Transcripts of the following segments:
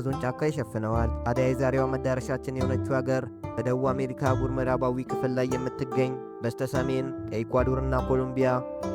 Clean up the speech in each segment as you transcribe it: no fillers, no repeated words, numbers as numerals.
የአማዞን ጫካ ይሸፍነዋል። ታዲያ የዛሬዋ መዳረሻችን የሆነችው ሀገር በደቡብ አሜሪካ አህጉር ምዕራባዊ ክፍል ላይ የምትገኝ በስተ ሰሜን ከኢኳዶርና ኮሎምቢያ፣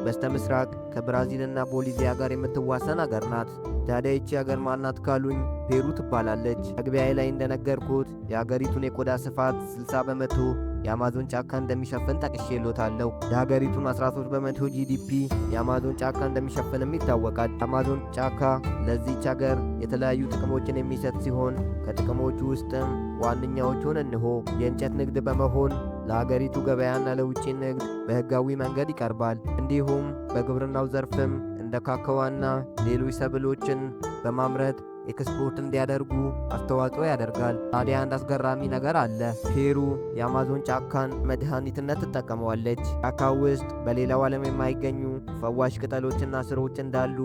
በስተ ምስራቅ ከብራዚልና ቦሊቪያ ጋር የምትዋሰን ሀገር ናት። ታዲያ ይቺ ሀገር ማናት ካሉኝ ፔሩ ትባላለች። መግቢያዬ ላይ እንደነገርኩት የሀገሪቱን የቆዳ ስፋት 60 በመቶ የአማዞን ጫካ እንደሚሸፍን ጠቅሼሎታለሁ። የሀገሪቱን 13 በመቶ ጂዲፒ የአማዞን ጫካ እንደሚሸፍንም ይታወቃል። የአማዞን ጫካ ለዚች ሀገር የተለያዩ ጥቅሞችን የሚሰጥ ሲሆን ከጥቅሞቹ ውስጥም ዋነኛዎቹን እንሆ። የእንጨት ንግድ በመሆን ለሀገሪቱ ገበያና ለውጭ ንግድ በሕጋዊ መንገድ ይቀርባል። እንዲሁም በግብርናው ዘርፍም እንደ ካካዋና ሌሎች ሰብሎችን በማምረት ኤክስፖርት እንዲያደርጉ አስተዋጽኦ ያደርጋል። ታዲያ አንድ አስገራሚ ነገር አለ። ፔሩ የአማዞን ጫካን መድኃኒትነት ትጠቀመዋለች። ጫካው ውስጥ በሌላው ዓለም የማይገኙ ፈዋሽ ቅጠሎችና ስሮች እንዳሉ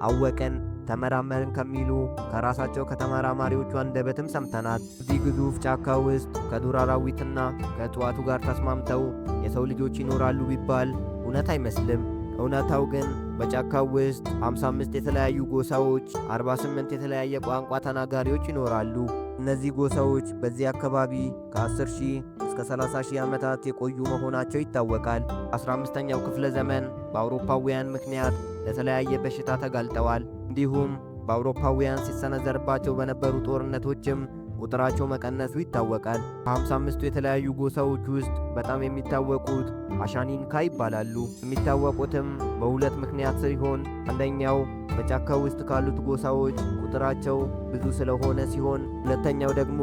አወቅን ተመራመርን ከሚሉ ከራሳቸው ከተመራማሪዎቹ አንደበትም ሰምተናል። እዚህ ግዙፍ ጫካ ውስጥ ከዱር አራዊትና ከእጽዋቱ ጋር ተስማምተው የሰው ልጆች ይኖራሉ ቢባል እውነት አይመስልም። እውነታው ግን በጫካው ውስጥ 55 የተለያዩ ጎሳዎች፣ 48 የተለያየ ቋንቋ ተናጋሪዎች ይኖራሉ። እነዚህ ጎሳዎች በዚህ አካባቢ ከ10,000 እስከ 30,000 ዓመታት የቆዩ መሆናቸው ይታወቃል። 15ኛው ክፍለ ዘመን በአውሮፓውያን ምክንያት ለተለያየ በሽታ ተጋልጠዋል። እንዲሁም በአውሮፓውያን ሲሰነዘርባቸው በነበሩ ጦርነቶችም ቁጥራቸው መቀነሱ ይታወቃል። ከ55ቱ የተለያዩ ጎሳዎች ውስጥ በጣም የሚታወቁት አሻኒንካ ይባላሉ። የሚታወቁትም በሁለት ምክንያት ሲሆን አንደኛው በጫካው ውስጥ ካሉት ጎሳዎች ቁጥራቸው ብዙ ስለሆነ ሲሆን፣ ሁለተኛው ደግሞ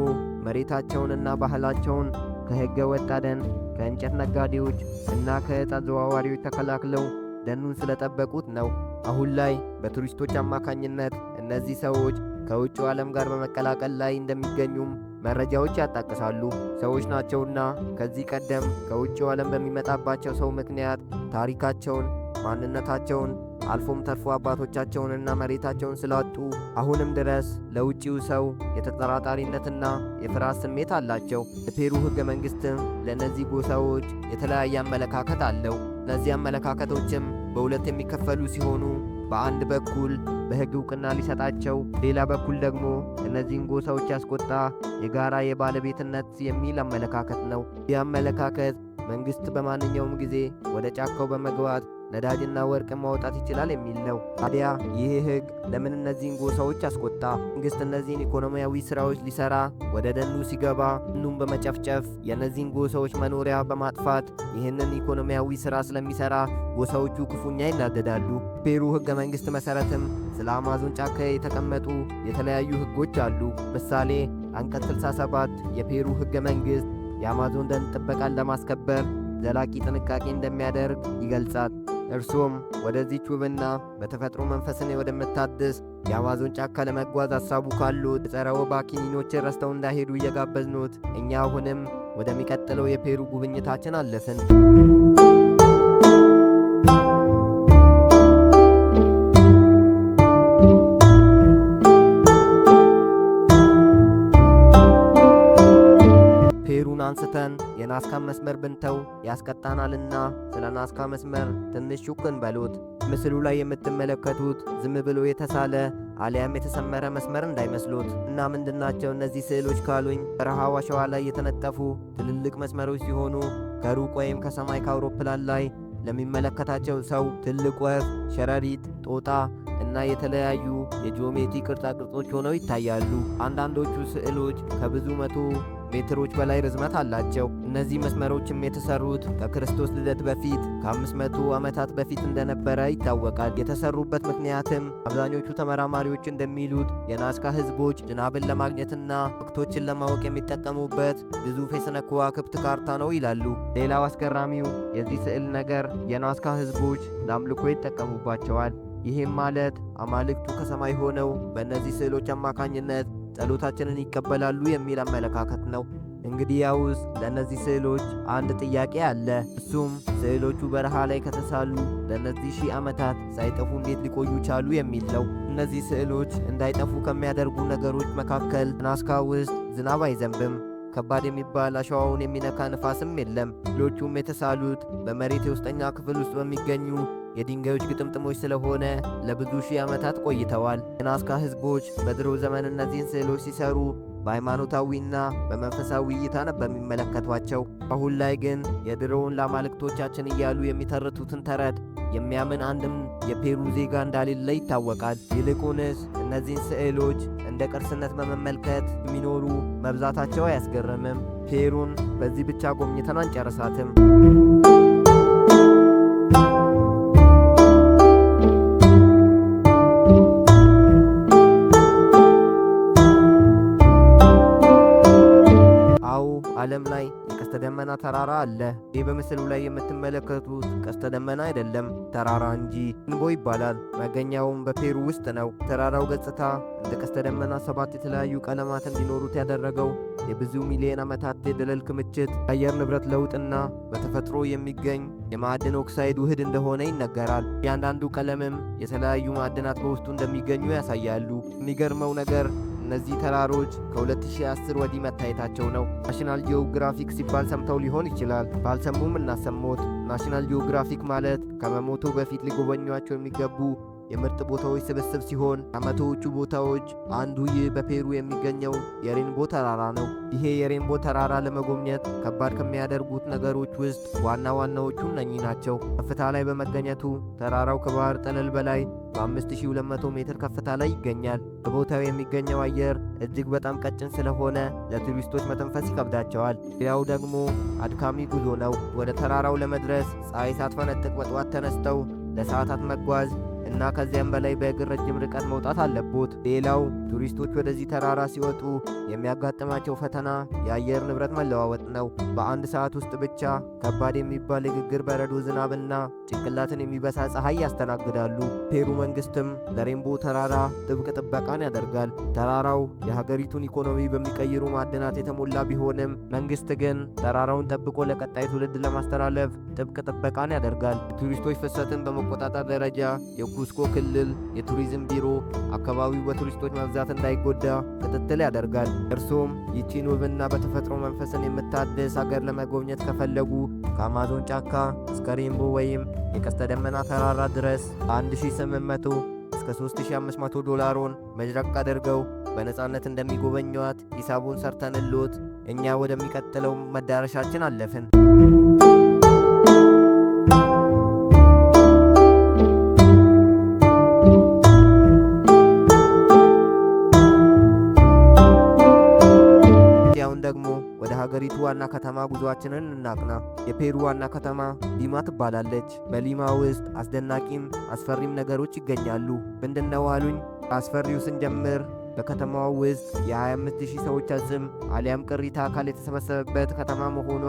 መሬታቸውንና ባህላቸውን ከሕገ ወጥ አደን፣ ከእንጨት ነጋዴዎች እና ከዕፅ አዘዋዋሪዎች ተከላክለው ደኑን ስለጠበቁት ነው። አሁን ላይ በቱሪስቶች አማካኝነት እነዚህ ሰዎች ከውጭው ዓለም ጋር በመቀላቀል ላይ እንደሚገኙም መረጃዎች ያጣቅሳሉ። ሰዎች ናቸውና ከዚህ ቀደም ከውጭው ዓለም በሚመጣባቸው ሰው ምክንያት ታሪካቸውን፣ ማንነታቸውን አልፎም ተርፎ አባቶቻቸውንና መሬታቸውን ስላጡ አሁንም ድረስ ለውጭው ሰው የተጠራጣሪነትና የፍርሃት ስሜት አላቸው። የፔሩ ሕገ መንግሥትም ለእነዚህ ጎሳዎች የተለያየ አመለካከት አለው። እነዚህ አመለካከቶችም በሁለት የሚከፈሉ ሲሆኑ በአንድ በኩል በሕግ ዕውቅና ሊሰጣቸው፣ ሌላ በኩል ደግሞ እነዚህን ጎሳዎች ያስቆጣ የጋራ የባለቤትነት የሚል አመለካከት ነው። ይህ አመለካከት መንግሥት በማንኛውም ጊዜ ወደ ጫካው በመግባት ነዳጅና ወርቅ ማውጣት ይችላል የሚል ነው። ታዲያ ይህ ሕግ ለምን እነዚህን ጎሳዎች አስቆጣ? መንግሥት እነዚህን ኢኮኖሚያዊ ሥራዎች ሊሠራ ወደ ደኑ ሲገባ ደኑን በመጨፍጨፍ የእነዚህን ጎሳዎች መኖሪያ በማጥፋት ይህንን ኢኮኖሚያዊ ሥራ ስለሚሠራ ጎሳዎቹ ክፉኛ ይናደዳሉ። ፔሩ ሕገ መንግሥት መሠረትም ስለ አማዞን ጫካ የተቀመጡ የተለያዩ ሕጎች አሉ። ምሳሌ አንቀጽ 67 የፔሩ ሕገ መንግሥት የአማዞን ደን ጥበቃን ለማስከበር ዘላቂ ጥንቃቄ እንደሚያደርግ ይገልጻል። እርሶም ወደዚች ውብና በተፈጥሮ መንፈስን ወደምታድስ የአማዞን ጫካ ለመጓዝ ሐሳቡ ካሉት ጸረ ወባ ኪኒኖችን ረስተው እንዳይሄዱ እየጋበዝኖት እኛ አሁንም ወደሚቀጥለው የፔሩ ጉብኝታችን አለፍን። ፔሩን አንስተን የናስካ መስመር ብንተው ያስቀጣናልና ስለ ናስካ መስመር ትንሽ ሹክ እንበሉት። ምስሉ ላይ የምትመለከቱት ዝም ብሎ የተሳለ አሊያም የተሰመረ መስመር እንዳይመስሉት። እና ምንድናቸው እነዚህ ስዕሎች ካሉኝ በረሃው አሸዋ ላይ የተነጠፉ ትልልቅ መስመሮች ሲሆኑ ከሩቅ ወይም ከሰማይ ከአውሮፕላን ላይ ለሚመለከታቸው ሰው ትልቅ ወፍ፣ ሸረሪት፣ ጦጣ እና የተለያዩ የጂኦሜትሪ ቅርጻ ቅርጾች ሆነው ይታያሉ። አንዳንዶቹ ስዕሎች ከብዙ መቶ ሜትሮች በላይ ርዝመት አላቸው። እነዚህ መስመሮችም የተሰሩት ከክርስቶስ ልደት በፊት ከ500 ዓመታት በፊት እንደነበረ ይታወቃል። የተሰሩበት ምክንያትም አብዛኞቹ ተመራማሪዎች እንደሚሉት የናስካ ሕዝቦች ዝናብን ለማግኘትና ወቅቶችን ለማወቅ የሚጠቀሙበት ግዙፍ የሥነ ከዋክብት ካርታ ነው ይላሉ። ሌላው አስገራሚው የዚህ ስዕል ነገር የናስካ ሕዝቦች ለአምልኮ ይጠቀሙባቸዋል። ይህም ማለት አማልክቱ ከሰማይ ሆነው በእነዚህ ስዕሎች አማካኝነት ጸሎታችንን ይቀበላሉ የሚል አመለካከት ነው። እንግዲያውስ ለእነዚህ ስዕሎች አንድ ጥያቄ አለ። እሱም ስዕሎቹ በረሃ ላይ ከተሳሉ ለእነዚህ ሺህ ዓመታት ሳይጠፉ እንዴት ሊቆዩ ቻሉ የሚል ነው። እነዚህ ስዕሎች እንዳይጠፉ ከሚያደርጉ ነገሮች መካከል ናስካ ውስጥ ዝናብ አይዘንብም፣ ከባድ የሚባል አሸዋውን የሚነካ ንፋስም የለም። ስዕሎቹም የተሳሉት በመሬት የውስጠኛ ክፍል ውስጥ በሚገኙ የድንጋዮች ግጥምጥሞች ስለሆነ ለብዙ ሺህ ዓመታት ቆይተዋል። የናስካ ሕዝቦች በድሮ ዘመን እነዚህን ስዕሎች ሲሰሩ በሃይማኖታዊና በመንፈሳዊ እይታ ነበር የሚመለከቷቸው። አሁን ላይ ግን የድሮውን ለአማልክቶቻችን እያሉ የሚተርቱትን ተረት የሚያምን አንድም የፔሩ ዜጋ እንዳሌለ ይታወቃል። ይልቁንስ እነዚህን ስዕሎች እንደ ቅርስነት በመመልከት የሚኖሩ መብዛታቸው አያስገርምም። ፔሩን በዚህ ብቻ ጎብኝተን አንጨርሳትም። ዓለም ላይ የቀስተ ደመና ተራራ አለ። ይህ በምስሉ ላይ የምትመለከቱት ቀስተ ደመና አይደለም፣ ተራራ እንጂ ንቦ ይባላል። መገኛውም በፔሩ ውስጥ ነው። ተራራው ገጽታ እንደ ቀስተ ደመና 7 የተለያዩ ቀለማት እንዲኖሩት ያደረገው የብዙ ሚሊዮን ዓመታት የደለል ክምችት፣ የአየር ንብረት ለውጥና በተፈጥሮ የሚገኝ የማዕድን ኦክሳይድ ውህድ እንደሆነ ይነገራል። እያንዳንዱ ቀለምም የተለያዩ ማዕድናት በውስጡ እንደሚገኙ ያሳያሉ። የሚገርመው ነገር እነዚህ ተራሮች ከ2010 ወዲህ መታየታቸው ነው። ናሽናል ጂኦግራፊክ ሲባል ሰምተው ሊሆን ይችላል። ባልሰሙም እናሰሞት። ናሽናል ጂኦግራፊክ ማለት ከመሞቶ በፊት ሊጎበኟቸው የሚገቡ የምርጥ ቦታዎች ስብስብ ሲሆን ከመቶዎቹ ቦታዎች አንዱ ይህ በፔሩ የሚገኘው የሬንቦ ተራራ ነው። ይሄ የሬንቦ ተራራ ለመጎብኘት ከባድ ከሚያደርጉት ነገሮች ውስጥ ዋና ዋናዎቹ እነኚህ ናቸው። ከፍታ ላይ በመገኘቱ ተራራው ከባህር ጠለል በላይ በ5200 ሜትር ከፍታ ላይ ይገኛል። በቦታው የሚገኘው አየር እጅግ በጣም ቀጭን ስለሆነ ለቱሪስቶች መተንፈስ ይከብዳቸዋል። ሌላው ደግሞ አድካሚ ጉዞ ነው። ወደ ተራራው ለመድረስ ፀሐይ ሳትፈነጥቅ በጠዋት ተነስተው ለሰዓታት መጓዝ እና ከዚያም በላይ በእግር ረጅም ርቀት መውጣት አለቦት። ሌላው ቱሪስቶች ወደዚህ ተራራ ሲወጡ የሚያጋጥማቸው ፈተና የአየር ንብረት መለዋወጥ ነው። በአንድ ሰዓት ውስጥ ብቻ ከባድ የሚባል የግግር በረዶ ዝናብና ጭንቅላትን የሚበሳ ፀሐይ ያስተናግዳሉ። ፔሩ መንግስትም ለሬንቦ ተራራ ጥብቅ ጥበቃን ያደርጋል። ተራራው የሀገሪቱን ኢኮኖሚ በሚቀይሩ ማዕድናት የተሞላ ቢሆንም መንግስት ግን ተራራውን ጠብቆ ለቀጣይ ትውልድ ለማስተላለፍ ጥብቅ ጥበቃን ያደርጋል። ቱሪስቶች ፍሰትን በመቆጣጠር ደረጃ ኩስኮ ክልል የቱሪዝም ቢሮ አካባቢው በቱሪስቶች መብዛት እንዳይጎዳ ክትትል ያደርጋል። እርሶም ይቺን ውብና በተፈጥሮ መንፈስን የምታድስ አገር ለመጎብኘት ከፈለጉ ከአማዞን ጫካ እስከ ሬንቦ ወይም የቀስተ ደመና ተራራ ድረስ ከ1800 እስከ 3500 ዶላሮን መድረቅ አድርገው በነፃነት እንደሚጎበኟት ሂሳቡን ሰርተንልዎት እኛ ወደሚቀጥለው መዳረሻችን አለፍን። ደግሞ ወደ ሀገሪቱ ዋና ከተማ ጉዞአችንን እናቅና። የፔሩ ዋና ከተማ ሊማ ትባላለች። በሊማ ውስጥ አስደናቂም አስፈሪም ነገሮች ይገኛሉ። ምንድነው አሉኝ? አስፈሪው ስንጀምር በከተማዋ ውስጥ የ25000 ሰዎች አጽም አሊያም ቅሪተ አካል የተሰበሰበበት ከተማ መሆኗ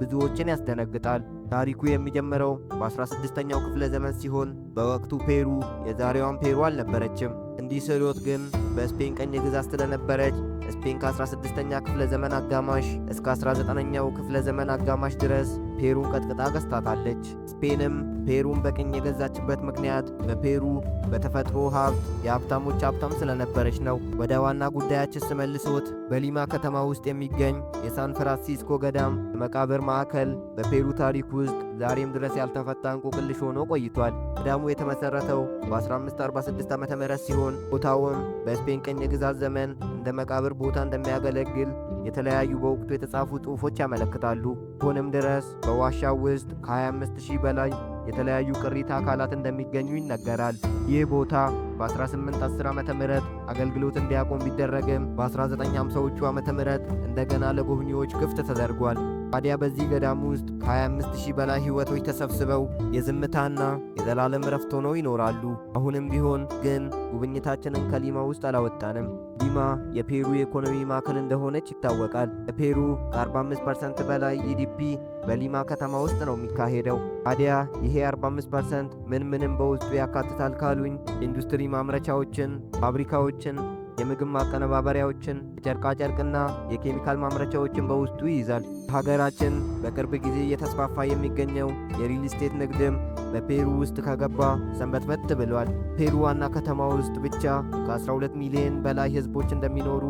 ብዙዎችን ያስደነግጣል። ታሪኩ የሚጀምረው በ16ኛው ክፍለ ዘመን ሲሆን በወቅቱ ፔሩ የዛሬዋን ፔሩ አልነበረችም። እንዲህ ስሎት ግን በስፔን ቀኝ ግዛት ስለነበረች ስፔን ከ16ኛ ክፍለ ዘመን አጋማሽ እስከ 19ኛው ክፍለ ዘመን አጋማሽ ድረስ ፔሩን ቀጥቅጣ ገዝታታለች። ስፔንም ፔሩን በቅኝ የገዛችበት ምክንያት በፔሩ በተፈጥሮ ሀብት የሀብታሞች ሀብታም ስለነበረች ነው። ወደ ዋና ጉዳያችን ስመልሶት በሊማ ከተማ ውስጥ የሚገኝ የሳን ፍራንሲስኮ ገዳም የመቃብር ማዕከል በፔሩ ታሪክ ውስጥ ዛሬም ድረስ ያልተፈታ እንቆቅልሽ ሆኖ ቆይቷል። ገዳሙ የተመሰረተው በ1546 ዓ.ም ሲሆን ቦታውም በስፔን ቅኝ ግዛት ዘመን እንደ መቃብር ቦታ እንደሚያገለግል የተለያዩ በወቅቱ የተጻፉ ጽሑፎች ያመለክታሉ። ሆኖም ድረስ በዋሻው ውስጥ ከ25000 በላይ የተለያዩ ቅሪተ አካላት እንደሚገኙ ይነገራል። ይህ ቦታ በ1810 ዓመተ ምህረት አገልግሎት እንዲያቆም ቢደረግም በ1950ዎቹ ዓመተ ምህረት እንደገና ለጎብኚዎች ክፍት ተደርጓል። ታዲያ በዚህ ገዳም ውስጥ ከ25000 በላይ ሕይወቶች ተሰብስበው የዝምታና የዘላለም ረፍት ሆነው ይኖራሉ። አሁንም ቢሆን ግን ጉብኝታችንን ከሊማ ውስጥ አላወጣንም። ሊማ የፔሩ የኢኮኖሚ ማዕከል እንደሆነች ይታወቃል። የፔሩ ከ45% በላይ ኢዲፒ በሊማ ከተማ ውስጥ ነው የሚካሄደው። ታዲያ ይሄ 45% ምንም በውስጡ ያካትታል ካሉኝ ኢንዱስትሪ ማምረቻዎችን፣ ፋብሪካዎችን፣ የምግብ ማቀነባበሪያዎችን፣ የጨርቃጨርቅና የኬሚካል ማምረቻዎችን በውስጡ ይይዛል። ሀገራችን በቅርብ ጊዜ እየተስፋፋ የሚገኘው የሪል ስቴት ንግድም በፔሩ ውስጥ ከገባ ሰንበትበት ብሏል። ፔሩ ዋና ከተማ ውስጥ ብቻ ከ12 ሚሊዮን በላይ ሕዝቦች እንደሚኖሩ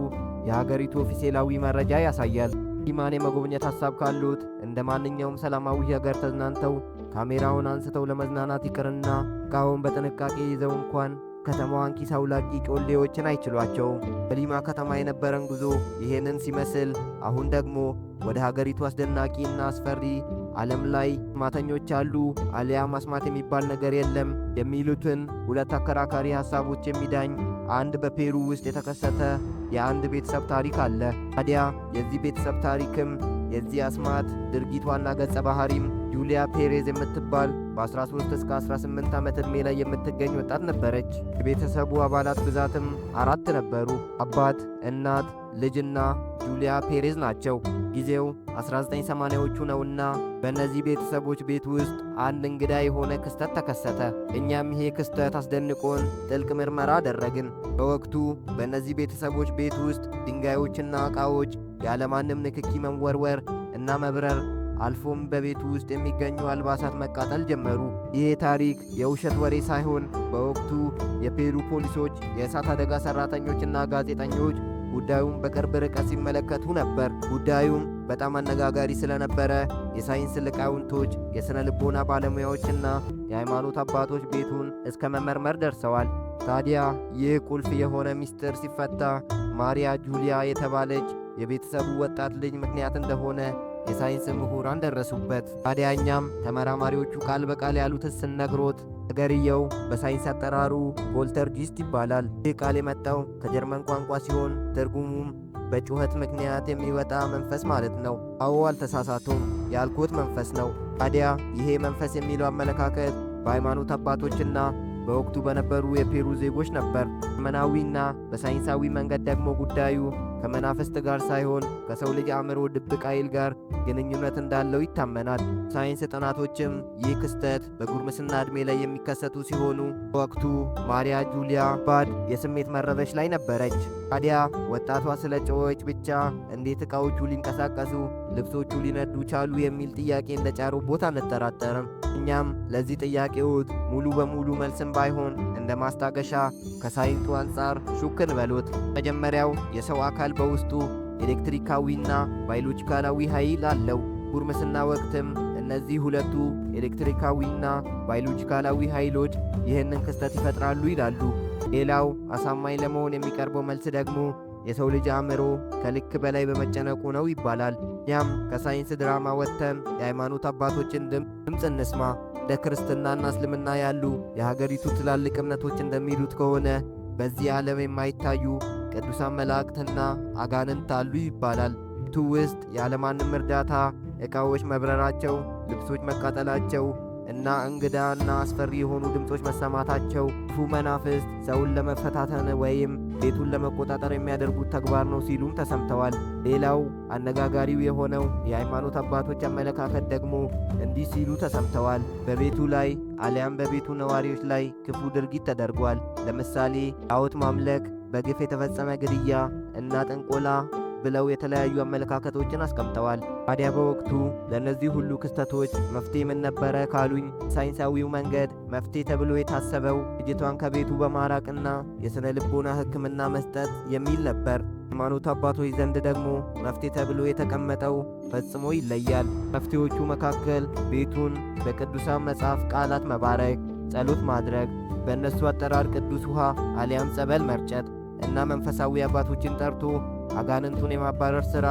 የሀገሪቱ ኦፊሴላዊ መረጃ ያሳያል። ሊማን የመጎብኘት ሐሳብ ካሉት እንደ ማንኛውም ሰላማዊ ሀገር ተዝናንተው ካሜራውን አንስተው ለመዝናናት ይቅርና ዕቃውን በጥንቃቄ ይዘው እንኳን ከተማዋን ኪስ አውላቂ ጮሌዎችን አይችሏቸውም። በሊማ ከተማ የነበረን ጉዞ ይሄንን ሲመስል፣ አሁን ደግሞ ወደ ሀገሪቱ አስደናቂና አስፈሪ ዓለም ላይ ማተኞች አሉ አሊያ ማስማት የሚባል ነገር የለም የሚሉትን ሁለት አከራካሪ ሐሳቦች የሚዳኝ አንድ በፔሩ ውስጥ የተከሰተ የአንድ ቤተሰብ ታሪክ አለ። ታዲያ የዚህ ቤተሰብ ታሪክም የዚህ አስማት ድርጊት ዋና ገጸ ባህሪም ጁሊያ ፔሬዝ የምትባል በ13 እስከ 18 ዓመት ዕድሜ ላይ የምትገኝ ወጣት ነበረች። የቤተሰቡ አባላት ብዛትም 4 ነበሩ። አባት፣ እናት፣ ልጅና ጁሊያ ፔሬዝ ናቸው። ጊዜው 1980ዎቹ ነውና በእነዚህ ቤተሰቦች ቤት ውስጥ አንድ እንግዳ የሆነ ክስተት ተከሰተ። እኛም ይሄ ክስተት አስደንቆን ጥልቅ ምርመራ አደረግን። በወቅቱ በእነዚህ ቤተሰቦች ቤት ውስጥ ድንጋዮችና ዕቃዎች ያለማንም ንክኪ መወርወር እና መብረር አልፎም በቤቱ ውስጥ የሚገኙ አልባሳት መቃጠል ጀመሩ። ይህ ታሪክ የውሸት ወሬ ሳይሆን በወቅቱ የፔሩ ፖሊሶች፣ የእሳት አደጋ ሠራተኞችና ጋዜጠኞች ጉዳዩን በቅርብ ርቀት ሲመለከቱ ነበር። ጉዳዩም በጣም አነጋጋሪ ስለነበረ የሳይንስ ሊቃውንቶች፣ የሥነ ልቦና ባለሙያዎችና የሃይማኖት አባቶች ቤቱን እስከ መመርመር ደርሰዋል። ታዲያ ይህ ቁልፍ የሆነ ምስጢር ሲፈታ ማሪያ ጁሊያ የተባለች የቤተሰቡ ወጣት ልጅ ምክንያት እንደሆነ የሳይንስ ምሁራን ደረሱበት። ታዲያ እኛም ተመራማሪዎቹ ቃል በቃል ያሉትን ስንነግሮት ነገርየው በሳይንስ አጠራሩ ፖልተርጂስት ይባላል። ይህ ቃል የመጣው ከጀርመን ቋንቋ ሲሆን ትርጉሙም በጩኸት ምክንያት የሚወጣ መንፈስ ማለት ነው። አዎ አልተሳሳቱም፣ ያልኩት መንፈስ ነው። ታዲያ ይሄ መንፈስ የሚለው አመለካከት በሃይማኖት አባቶችና በወቅቱ በነበሩ የፔሩ ዜጎች ነበር። ዘመናዊና በሳይንሳዊ መንገድ ደግሞ ጉዳዩ ከመናፍስት ጋር ሳይሆን ከሰው ልጅ አእምሮ ድብቅ ኃይል ጋር ግንኙነት እንዳለው ይታመናል። ሳይንስ ጥናቶችም ይህ ክስተት በጉርምስና ዕድሜ ላይ የሚከሰቱ ሲሆኑ በወቅቱ ማሪያ ጁሊያ ባድ የስሜት መረበሽ ላይ ነበረች። ታዲያ ወጣቷ ስለ ጮኸች ብቻ እንዴት ዕቃዎቹ ሊንቀሳቀሱ፣ ልብሶቹ ሊነዱ ቻሉ የሚል ጥያቄ እንደጫሩበት አንጠራጠርም። እኛም ለዚህ ጥያቄዎት ሙሉ በሙሉ መልስም ባይሆን እንደ ማስታገሻ ከሳይንሱ አንጻር ሹክ እንበሉት። መጀመሪያው የሰው አካል በውስጡ ኤሌክትሪካዊና ባዮሎጂካላዊ ኃይል አለው። ጉርምስና ወቅትም እነዚህ ሁለቱ ኤሌክትሪካዊና ባዮሎጂካላዊ ኃይሎች ይህንን ክስተት ይፈጥራሉ ይላሉ። ሌላው አሳማኝ ለመሆን የሚቀርበው መልስ ደግሞ የሰው ልጅ አእምሮ ከልክ በላይ በመጨነቁ ነው ይባላል። ያም ከሳይንስ ድራማ ወጥተን የሃይማኖት አባቶችን ድምፅ እንስማ። እንደ ክርስትናና እስልምና ያሉ የሀገሪቱ ትላልቅ እምነቶች እንደሚሉት ከሆነ በዚህ ዓለም የማይታዩ ቅዱሳን መላእክትና አጋንንት አሉ ይባላል። ቤቱ ውስጥ ያለማንም እርዳታ ዕቃዎች መብረራቸው፣ ልብሶች መቃጠላቸው እና እንግዳና አስፈሪ የሆኑ ድምፆች መሰማታቸው ክፉ መናፍስት ሰውን ለመፈታተን ወይም ቤቱን ለመቆጣጠር የሚያደርጉት ተግባር ነው ሲሉም ተሰምተዋል። ሌላው አነጋጋሪው የሆነው የሃይማኖት አባቶች አመለካከት ደግሞ እንዲህ ሲሉ ተሰምተዋል። በቤቱ ላይ አሊያም በቤቱ ነዋሪዎች ላይ ክፉ ድርጊት ተደርጓል። ለምሳሌ ጣዖት ማምለክ፣ በግፍ የተፈጸመ ግድያ እና ጥንቆላ ብለው የተለያዩ አመለካከቶችን አስቀምጠዋል። ታዲያ በወቅቱ ለእነዚህ ሁሉ ክስተቶች መፍትሄ ምን ነበረ ካሉኝ፣ ሳይንሳዊው መንገድ መፍትሄ ተብሎ የታሰበው ልጅቷን ከቤቱ በማራቅና የሥነ ልቦና ሕክምና መስጠት የሚል ነበር። ሃይማኖት አባቶች ዘንድ ደግሞ መፍትሄ ተብሎ የተቀመጠው ፈጽሞ ይለያል። መፍትሄዎቹ መካከል ቤቱን በቅዱሳን መጽሐፍ ቃላት መባረክ፣ ጸሎት ማድረግ፣ በእነሱ አጠራር ቅዱስ ውሃ አሊያም ጸበል መርጨት እና መንፈሳዊ አባቶችን ጠርቶ አጋንንቱን የማባረር ሥራ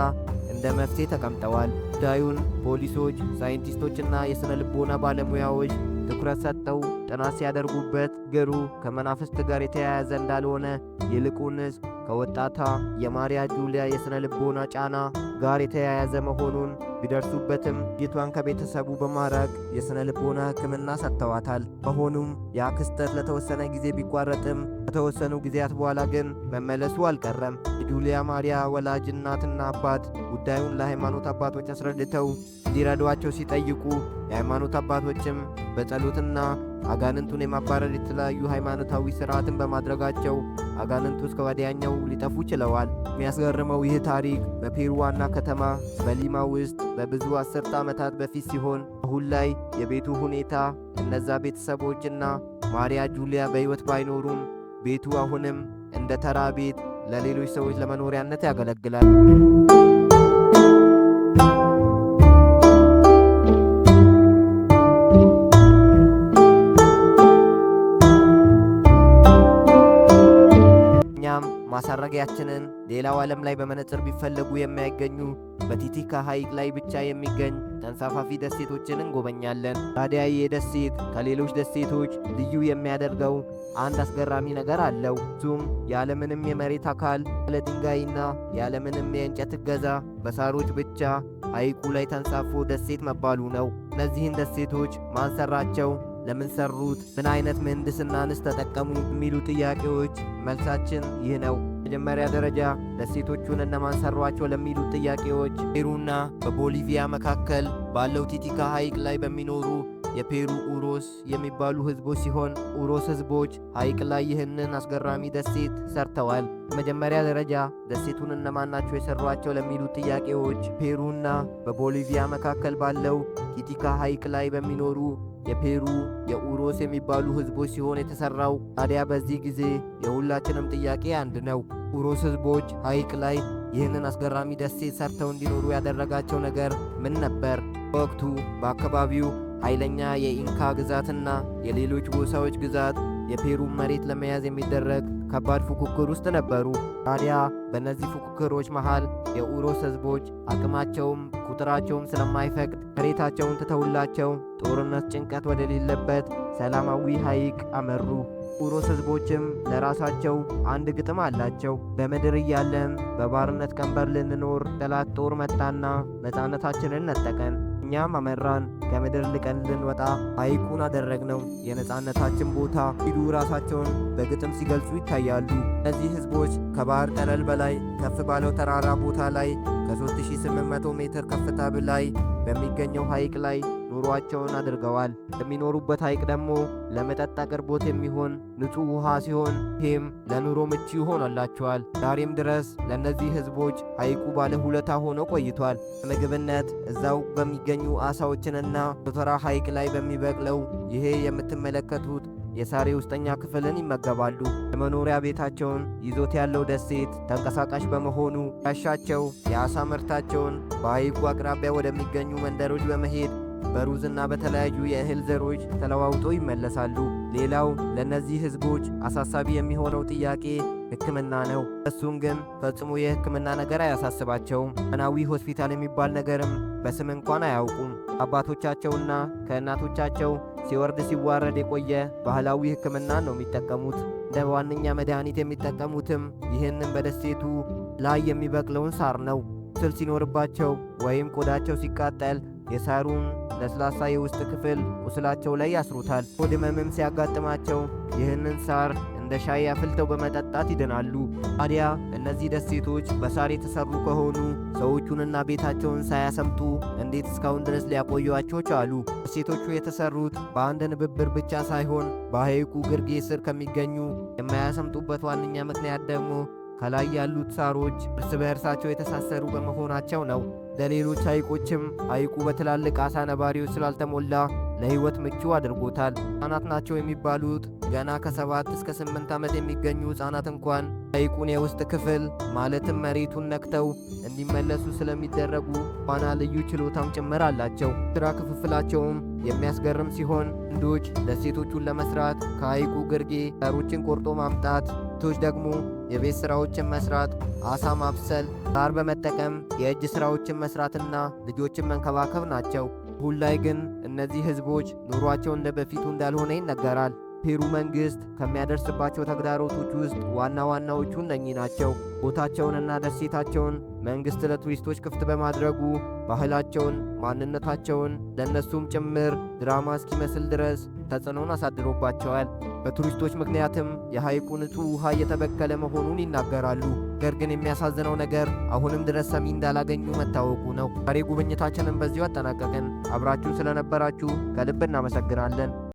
እንደ መፍትሄ ተቀምጠዋል። ጉዳዩን ፖሊሶች፣ ሳይንቲስቶችና የሥነ ልቦና ባለሙያዎች ትኩረት ሰጥተው ጥናት ሲያደርጉበት ግሩ ከመናፍስት ጋር የተያያዘ እንዳልሆነ ይልቁንስ ከወጣቷ የማሪያ ጁሊያ የሥነ ልቦና ጫና ጋር የተያያዘ መሆኑን ቢደርሱበትም ልጅቷን ከቤተሰቡ በማራቅ የሥነ ልቦና ሕክምና ሰጥተዋታል። በሆኑም ያ ክስተት ለተወሰነ ጊዜ ቢቋረጥም ከተወሰኑ ጊዜያት በኋላ ግን መመለሱ አልቀረም። የጁሊያ ማሪያ ወላጅ እናትና አባት ጉዳዩን ለሃይማኖት አባቶች አስረድተው እንዲረዷቸው ሲጠይቁ የሃይማኖት አባቶችም በጸሎትና አጋንንቱን የማባረር የተለያዩ ሃይማኖታዊ ሥርዓትን በማድረጋቸው አጋንንቱ እስከ ወዲያኛው ሊጠፉ ችለዋል። የሚያስገርመው ይህ ታሪክ በፔሩ ዋና ከተማ በሊማ ውስጥ በብዙ አስርተ ዓመታት በፊት ሲሆን አሁን ላይ የቤቱ ሁኔታ እነዛ ቤተሰቦችና ማሪያ ጁሊያ በሕይወት ባይኖሩም ቤቱ አሁንም እንደ ተራ ቤት ለሌሎች ሰዎች ለመኖሪያነት ያገለግላል። ዛሬያችንን ሌላው ዓለም ላይ በመነጽር ቢፈለጉ የማይገኙ በቲቲካ ሐይቅ ላይ ብቻ የሚገኝ ተንሳፋፊ ደሴቶችን እንጎበኛለን። ታዲያ ይህ ደሴት ከሌሎች ደሴቶች ልዩ የሚያደርገው አንድ አስገራሚ ነገር አለው። እሱም ያለምንም የመሬት አካል ያለ ድንጋይና ያለምንም የእንጨት እገዛ በሳሮች ብቻ ሐይቁ ላይ ተንሳፎ ደሴት መባሉ ነው። እነዚህን ደሴቶች ማን ሰራቸው? ለምን ሰሩት? ምን አይነት ምህንድስናንስ ተጠቀሙ? የሚሉ ጥያቄዎች መልሳችን ይህ ነው። መጀመሪያ ደረጃ ደሴቶቹን እነማን ሰሯቸው ለሚሉ ጥያቄዎች ፔሩና በቦሊቪያ መካከል ባለው ቲቲካ ሐይቅ ላይ በሚኖሩ የፔሩ ኡሮስ የሚባሉ ህዝቦች ሲሆን ኡሮስ ህዝቦች ሐይቅ ላይ ይህንን አስገራሚ ደሴት ሰርተዋል። በመጀመሪያ ደረጃ ደሴቱን እነማን ናቸው የሰሯቸው ለሚሉ ጥያቄዎች ፔሩና በቦሊቪያ መካከል ባለው ቲቲካ ሐይቅ ላይ በሚኖሩ የፔሩ የኡሮስ የሚባሉ ህዝቦች ሲሆን የተሰራው። ታዲያ በዚህ ጊዜ የሁላችንም ጥያቄ አንድ ነው። ኡሮስ ህዝቦች ሐይቅ ላይ ይህንን አስገራሚ ደሴት ሰርተው እንዲኖሩ ያደረጋቸው ነገር ምን ነበር? በወቅቱ በአካባቢው ኃይለኛ የኢንካ ግዛትና የሌሎች ጎሳዎች ግዛት የፔሩን መሬት ለመያዝ የሚደረግ ከባድ ፉክክር ውስጥ ነበሩ። ታዲያ በእነዚህ ፉክክሮች መሃል የኡሮስ ህዝቦች አቅማቸውም ቁጥራቸውም ስለማይፈቅድ መሬታቸውን ትተውላቸው ጦርነት፣ ጭንቀት ወደሌለበት ሰላማዊ ሐይቅ አመሩ። ኡሮስ ህዝቦችም ለራሳቸው አንድ ግጥም አላቸው። በምድር እያለን በባርነት ቀንበር ልንኖር ጠላት ጦር መጣና ነፃነታችንን ነጠቀን። እኛም አመራን፣ ከምድር ልቀን ልንወጣ ሐይቁን አደረግነው የነፃነታችን ቦታ ሲሉ ራሳቸውን በግጥም ሲገልጹ ይታያሉ። እነዚህ ህዝቦች ከባህር ጠለል በላይ ከፍ ባለው ተራራ ቦታ ላይ ከ3800 ሜትር ከፍታ በላይ በሚገኘው ሐይቅ ላይ ኑሯቸውን አድርገዋል። የሚኖሩበት ሐይቅ ደግሞ ለመጠጥ አቅርቦት የሚሆን ንጹሕ ውሃ ሲሆን ይህም ለኑሮ ምቹ ሆኖላቸዋል። ዛሬም ድረስ ለእነዚህ ህዝቦች ሐይቁ ባለ ውለታ ሆኖ ቆይቷል። ለምግብነት እዛው በሚገኙ አሳዎችንና በተራ ሐይቅ ላይ በሚበቅለው ይሄ የምትመለከቱት የሳሬ ውስጠኛ ክፍልን ይመገባሉ። የመኖሪያ ቤታቸውን ይዞት ያለው ደሴት ተንቀሳቃሽ በመሆኑ ያሻቸው የአሳ ምርታቸውን በሐይቁ አቅራቢያ ወደሚገኙ መንደሮች በመሄድ በሩዝና በተለያዩ የእህል ዘሮች ተለዋውጦ ይመለሳሉ። ሌላው ለእነዚህ ህዝቦች አሳሳቢ የሚሆነው ጥያቄ ሕክምና ነው። እሱን ግን ፈጽሞ የሕክምና ነገር አያሳስባቸውም። ዘመናዊ ሆስፒታል የሚባል ነገርም በስም እንኳን አያውቁም። አባቶቻቸውና ከእናቶቻቸው ሲወርድ ሲዋረድ የቆየ ባህላዊ ሕክምና ነው የሚጠቀሙት። እንደ ዋነኛ መድኃኒት የሚጠቀሙትም ይህንን በደሴቱ ላይ የሚበቅለውን ሳር ነው። ቁስል ሲኖርባቸው ወይም ቆዳቸው ሲቃጠል የሳሩን ለስላሳ የውስጥ ክፍል ቁስላቸው ላይ ያስሩታል። ሆድ ህመምም ሲያጋጥማቸው ይህንን ሳር እንደ ሻይ አፍልተው በመጠጣት ይድናሉ። ታዲያ እነዚህ ደሴቶች በሳር የተሰሩ ከሆኑ ሰዎቹንና ቤታቸውን ሳያሰምጡ እንዴት እስካሁን ድረስ ሊያቆዩአቸው ቻሉ? ደሴቶቹ የተሰሩት በአንድ ንብብር ብቻ ሳይሆን በሐይቁ ግርጌ ስር ከሚገኙ የማያሰምጡበት ዋነኛ ምክንያት ደግሞ ከላይ ያሉት ሳሮች እርስ በእርሳቸው የተሳሰሩ በመሆናቸው ነው። ለሌሎች ሐይቆችም ሐይቁ በትላልቅ አሳ ነባሪዎች ስላልተሞላ ለሕይወት ምቹ አድርጎታል። ሕፃናት ናቸው የሚባሉት ገና ከ7 እስከ 8 ዓመት የሚገኙ ሕፃናት እንኳን ሐይቁን የውስጥ ክፍል ማለትም መሬቱን ነክተው እንዲመለሱ ስለሚደረጉ ዋና ልዩ ችሎታም ጭምር አላቸው። ሥራ ክፍፍላቸውም የሚያስገርም ሲሆን ወንዶች ደሴቶቹን ለመስራት ከሐይቁ ግርጌ ሳሮችን ቆርጦ ማምጣት፣ ሴቶች ደግሞ የቤት ሥራዎችን መስራት፣ አሳ ማብሰል፣ ሳር በመጠቀም የእጅ ሥራዎችን መስራትና ልጆችን መንከባከብ ናቸው። አሁን ላይ ግን እነዚህ ህዝቦች ኑሯቸው እንደ በፊቱ እንዳልሆነ ይነገራል። ፔሩ መንግሥት ከሚያደርስባቸው ተግዳሮቶች ውስጥ ዋና ዋናዎቹ እነኚህ ናቸው። ቦታቸውንና ደሴታቸውን መንግሥት ለቱሪስቶች ክፍት በማድረጉ ባህላቸውን፣ ማንነታቸውን ለእነሱም ጭምር ድራማ እስኪመስል ድረስ ተጽዕኖን አሳድሮባቸዋል። በቱሪስቶች ምክንያትም የሐይቁ ንጹሕ ውሃ እየተበከለ መሆኑን ይናገራሉ። ነገር ግን የሚያሳዝነው ነገር አሁንም ድረስ ሰሚ እንዳላገኙ መታወቁ ነው። ዛሬ ጉብኝታችንን በዚሁ አጠናቀቅን። አብራችሁ ስለነበራችሁ ከልብ እናመሰግናለን።